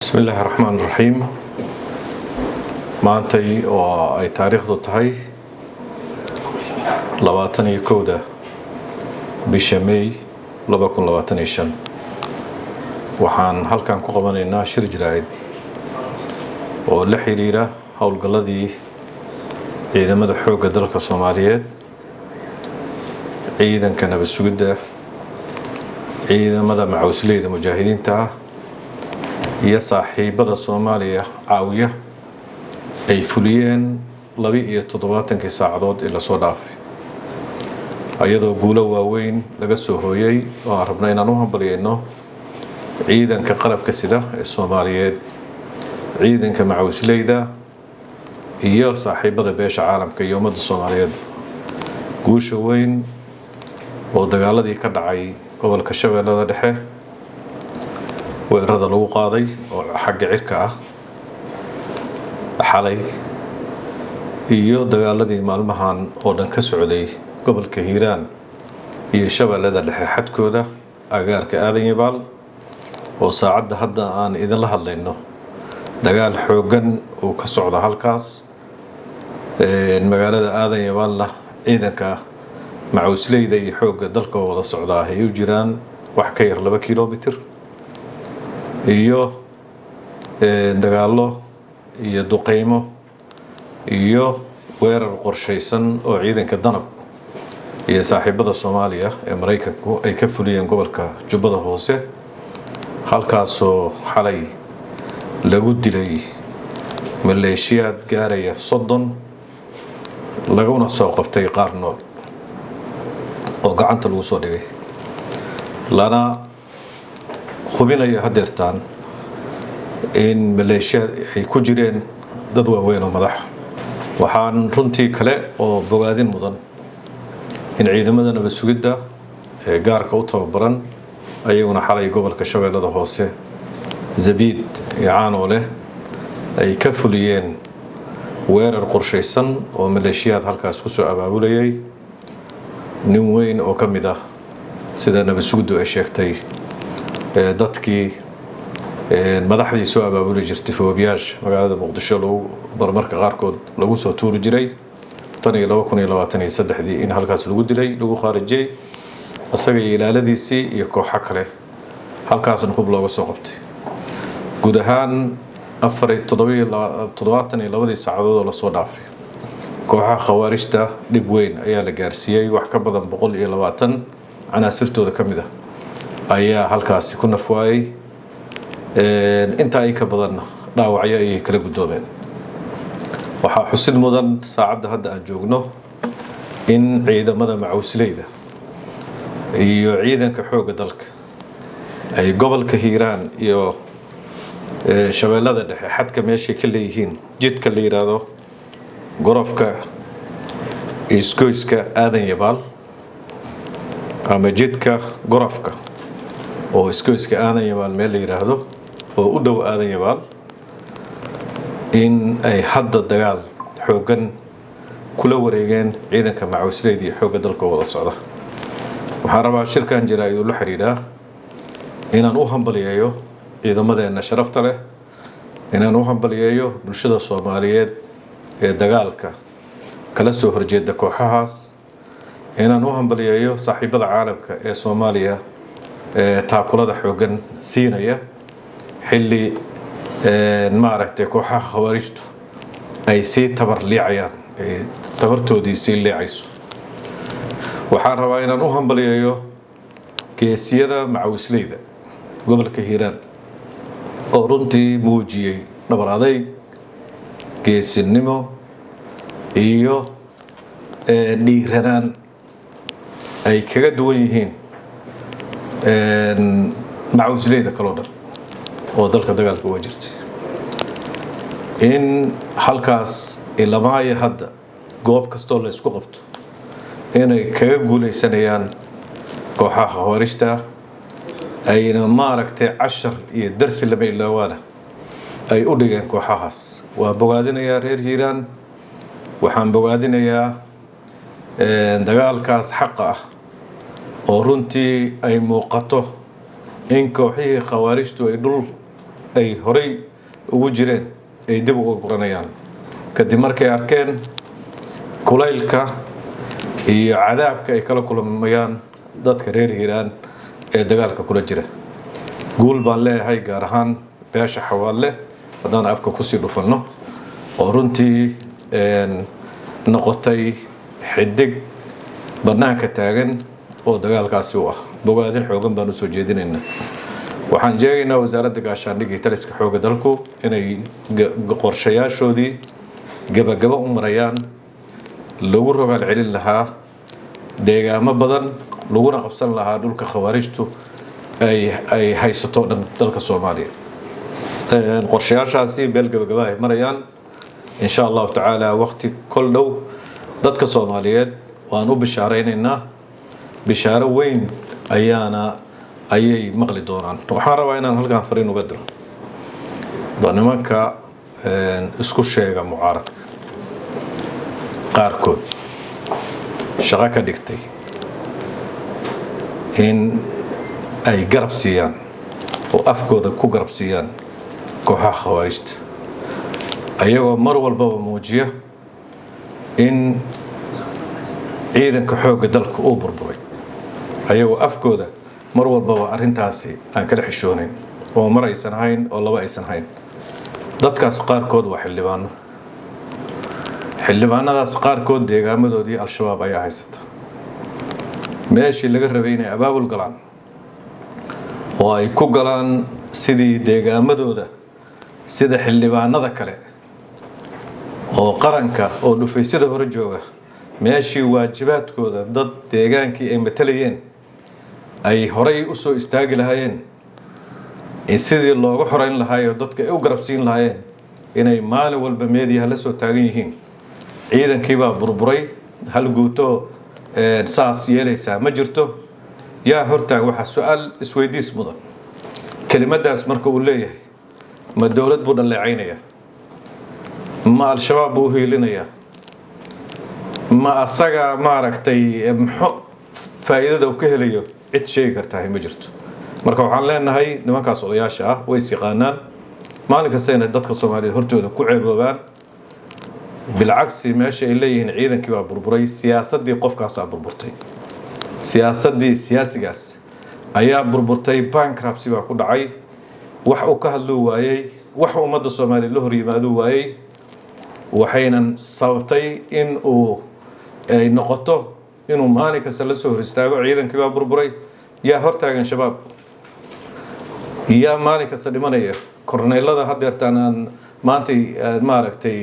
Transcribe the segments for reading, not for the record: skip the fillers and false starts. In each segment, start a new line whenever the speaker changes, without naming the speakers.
بسم الله الرحمن الرحيم maantay oo ay taariikhdu tahay 21 bisha May 2025 waxaan halkan ku qabanaynaa shir jiraa'id oo la xiriira hawlgalladii ciidamada xoogga dalka Soomaaliyeed ciidanka nabad sugidda ciidamada macawisleyda mujaahidiinta iyo saaxiibada Soomaaliya caawiya ay fuliyeen 72 saacadood ila soo dhaafay ayadoo guulo waaweyn laga soo hooyay oo aan rabnay inaan u hambalyeeyno ciidanka qalabka sida ee Soomaaliyeed ciidanka macawisleyda iyo saaxiibada beesha caalamka iyo ummadda Soomaaliyeed guusha weyn oo dagaaladii ka dhacay gobolka Shabeellada Dhexe weerarada lagu qaaday oo xagga cirka ah xalay iyo dagaaladii maalmahan oo dhan ka socday gobolka Hiiraan iyo Shabeellada Dhexe xadkooda agaarka Aadan Yabaal oo saacada hadda aan idin la hadlayno dagaal xoogan oo ka socda halkaas magaalada Aadan Yabaalna ciidanka macawisleyda iyo xoogga dalka wada socda ay u jiraan wax ka yar 2 kiiloomitir iyo dagaalo iyo duqeymo iyo weerar qorsheysan oo ciidanka danab iyo saaxiibada Soomaaliya ee Mareykanku ay ka fuliyeen gobolka Jubbada Hoose halkaasoo xalay lagu dilay maleeshiyaad gaaraya 30 laguna soo qabtay qaar nool oo gacanta lagu soo dhigay lana hubinaya hadeertaan in maleeshiyaad ay ku jireen dad waaweyn oo madax waxaan runtii kale oo bogaadin mudan in ciidamada nabad sugidda ee gaarka u tababaran ayaguna xalay gobolka Shabeellada Hoose Zabiid iyo Caanoole ay ka fuliyeen weerar qorsheysan oo maleeshiyaad halkaas ku soo abaabulayay nin weyn oo kamid ah sida nabad sugiddu ay sheegtay dadkii madaxdii soo abaabuli jirtay foobiyaasha magaalada Muqdisho lagu barmarka qaarkood lagu soo tuuri jiray tan iyo 2023 in halkaas lagu dilay lagu khaarijay asaga ilaaladiisii iyo kooxo kale halkaasna hub looga soo qabtay guud ahaan 72 saacadood la soo dhaafay kooxaha khawaarijta dib weyn ayaa la gaarsiiyay wax ka badan 120 canaasirtooda kamid ah ayaa halkaas ku nafwaayay inta ay ka badan dhaawacyo ay kala gudoomeen waxa xusid mudan saacada hadda aan joogno in ciidamada macawisleyda iyo ciidanka xoogga dalka ay gobolka Hiiraan iyo Shabeellada Dhexe xadka meesha ka leeyihiin jidka la yiraahdo gorofka iskoyska Aadan Yabaal ama jidka gorofka oo iskoyska Aadan Yabaal meel la yiraahdo oo u dhow Aadan Yabaal in ay hadda dagaal xoogan kula wareegeen ciidanka macawisleyda iyo xoogga dalka wada socda waxaan rabaa shirkan jiraa'id la xiriira inaan u hambalyeeyo ciidamadeena sharafta leh inaan u hambalyeeyo bulshada Soomaaliyeed ee dagaalka kala soo horjeeda kooxahaas inaan u hambalyeeyo saaxiibada caalamka ee Soomaaliya taakulada xoogan siinaya xilli maaragtay kooxaha khawaarijtu ay si tabar liicayaan tabartoodii si liicayso waxaan rabaa inaan u hambalyeeyo geesiyada macawisleyda gobolka Hiiraan oo runtii muujiyay dhabar adayg geesinimo iyo dhiiranaan ay kaga duwan yihiin macawisleyda kala dhan oo dalka dagaalka uga jirtay in halkaas ilamaaya hadda goob kastoo la isku qabto inay kaga guuleysanayaan kooxaha khawaarijta ayna maaragtay cashar iyo darsi lama ilaawaana ay u dhigeen kooxahaas waa bogaadinayaa reer Hiiraan waxaan bogaadinayaa dagaalkaas xaq ah oo runtii ay muuqato in kooxihii khawaarijtu ay dhul ay horay ugu jireen ay dib uga guranayaan kadib markay arkeen kulaylka iyo cadaabka ay kala kulmayaan dadka reer Hiiraan ee dagaalka kula jira guul baan leeyahay gaar ahaan beesha Xawaale haddaan afka ku sii dhufano oo runtii noqotay xidig banaanka taagan oo dagaalkaasi u ah bogaadin xoogan baan u soo jeedinaynaa waxaan jeegaynaa wasaaradda gaashaandhigga iyo taliska xoogga dalku inay qorshayaashoodii gabagaba u marayaan lagu rogaal celin lahaa deegaamo badan laguna qabsan lahaa dhulka khawaarijtu ay haysato dhan dalka Soomaaliya qorshayaashaasi beel gabagaba ay marayaan insha Allah taala waqti kol dhow dadka Soomaaliyeed waan u bishaaraynaynaa bishaaro weyn ayay maqli doonaan waxaan rabaa inaan halkaan fariin uga diro nimanka isku sheega mucaaradka qaarkood shaqo ka dhigtay in ay garab siiyaan oo afkooda ku garab siiyaan kooxaha khawaarijta ayagoo mar walbaba muujiya in ciidanka xoogga dalka uu burburay ayagoo afkooda mar walbaba arrintaasi aan kala xishoonayn oo mar aysan hayn oo laba aysan hayn dadkaas qaarkood waa xildhibaanadaas qaarkood deegaamadoodii al-shabaab ayaa haysata meeshii laga rabay inay abaabul galaan oo ay ku galaan sidii deegaamadooda sida xildhibaanada kale oo qaranka oo dhufaysyada hore jooga meeshii waajibaadkooda dad deegaankii ay matalayeen ay horay u soo istaagi lahaayeen sidii loogu xoreyn lahaayeen dadka ay u garabsiin lahaayeen inay maalin walba meediyaha la soo taagan yihiin ciidankii baa burburay hal guuto saas yeelaysaa ma jirto yaa hortaag waxa su'aal isweydiis mudan kelimadaas marka uu leeyahay ma dawlad buu dhaleecaynaya ma al-shabaab buu hiilinaya ma asaga maaragtay faa'iidada uu ka helayo cid sheegi kartaa ma jirto marka waxaan leenahay nimankaas odayaasha ah way siqaanaan maalin kasta dadka Soomaaliyeed hortooda ku ceeboobaan bilcagsi meesha ay leeyihiin ciidankii waa burburay siyaasadii qofkaas burburtay siyaasadii siyaasigaas ayaa burburtay bankruptcy baa ku dhacay wax uu ka hadlo waayay wax ummadda Soomaaliyeed la hor yimaado waayay waxaynan sababtay in uu ay noqoto inuu maalin kasta la soo hor istaago ciidankii waa burburay yaa hortaagan shabaab yaa maalin kasta dhimanaya korneelada hadeertaan aan maantay maaragtay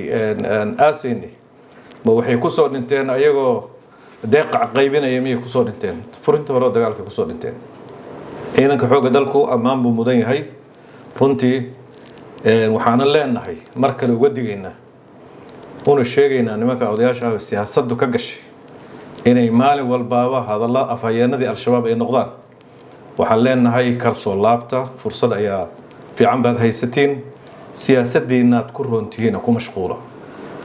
aasini ma waxay ku soo dhinteen ayagoo deeq qaybinaya miyay ku soo dhinteen furinta hore dagaalka ku soo dhinteen ciidanka xoogga dalku ammaan buu mudan yahay runtii waxaan leenahay mar kale uga digaynaa una sheegaynaa nimanka odayaasha siyaasaddu ka gashay inay maalin walbaaba hadalla afhayeenadii al-shabaab ay noqdaan waxaan leenahay karsoo laabta fursad ayaa fiican baad haysatiin siyaasaddiinaad ku roontihiin ku mashquula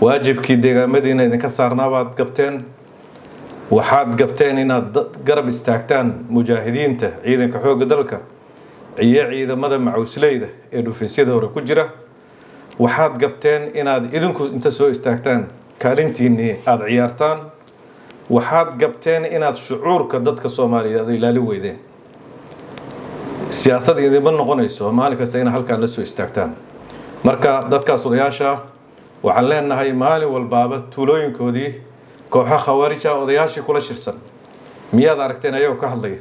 waajibkii deegaamadiina idinka saarnaa baad gabteen waxaad gabteen inaad garab istaagtaan mujaahidiinta ciidanka xoogga dalka iyo ciidamada macuusleyda ee dhufaysyada hore ku jira waxaad gabteen inaad idinku inta soo istaagtaan kaalintiinii aad ciyaartaan waxaad gabteen inaad shucuurka dadka Soomaaliyeed ilaali weydeen siyaasad idinba noqonayso maalin kasta in halkaan la soo istaagtaan marka dadkaas odayaasha waxaan leenahay maalin walbaaba tuulooyinkoodii kooxaha khawaarija odayaashii kula shirsan miyaad aragteen ayagoo ka hadlaya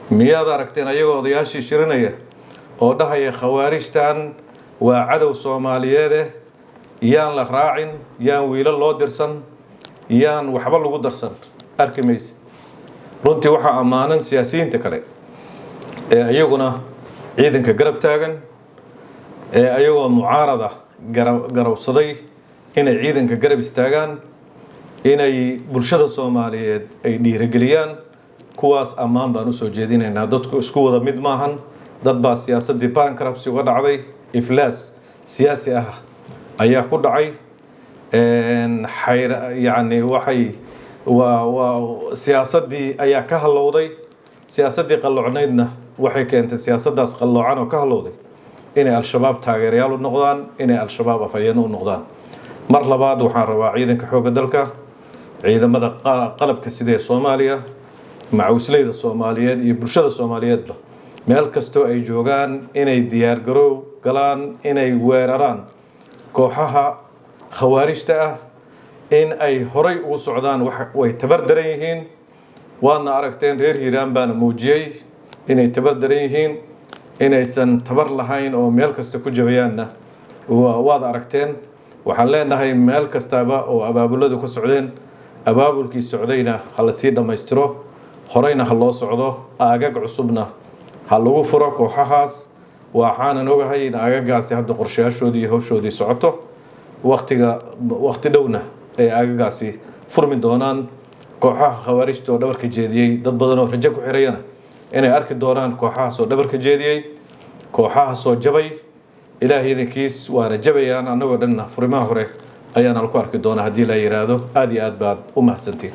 miyaad aragteen ayagoo odayaashii shirinaya oo dhahaya khawaarijtan waa cadow Soomaaliyeed yaan la raacin yaan wiilal loo dirsan yaan waxba lagu darsan arkimaysid runtii waxa amaanan siyaasiyiinta kale ee ayaguna ciidanka garab taagan ee ayagoo mucaarada garawsaday inay ciidanka garab istaagaan inay bulshada Soomaaliyeed ay dhiirigeliyaan kuwaas ammaan baan u soo jeedinaynaa dadku isku wada mid maahan dad baa siyaasadii bankruptcy uga dhacday iflaas siyaasi ah ayaa ku dhacay يعني waxay siyaasadii ayaa ka halowday siyaasadii qalloocnaydna waxay keentay siyaasadaas qalloocan oo ka halowday inay al-shabaab taageerayaal u noqdaan inay al-shabaab afhayeen u noqdaan mar labaad waxaan rabaa ciidanka xoogga dalka ciidamada qalabka sida ee Soomaaliya macawisleyda Soomaaliyeed iyo bulshada Soomaaliyeedba meel kastoo ay joogaan inay diyaar garow galaan inay weeraraan kooxaha khawaarijta ah in ay horay ugu socdaan way tabardaran yihiin waana aragteen reer Hiiraan baan muujiyay inay tabardaran yihiin inaysan tabar lahayn oo meel kasta ku jabayaanna waad aragteen waxaan leenahay meel kastaba oo abaabuladu ka socdeen abaabulkii socdayna hala sii dhamaystiro horeyna ha loo socdo aagag cusubna ha lagu furo kooxahaas waxaan ogahay in aagagaasi hadda qorshayaashoodii iyo hawshoodii socoto waqti dhowna ay aagagaasi furmi doonaan kooxaha khawaarijta oo dhabarka jeediyay dad badan oo rajo ku xirayana inay arki doonaan kooxahaas oo dhabarka jeediyay kooxahaas oo jabay ilaahay idinkiis waana jabayaan annagoo dhanna furimaha hore ayaana ku arki doonaa haddii la yiraahdo aad iyo aad baad u mahadsantiin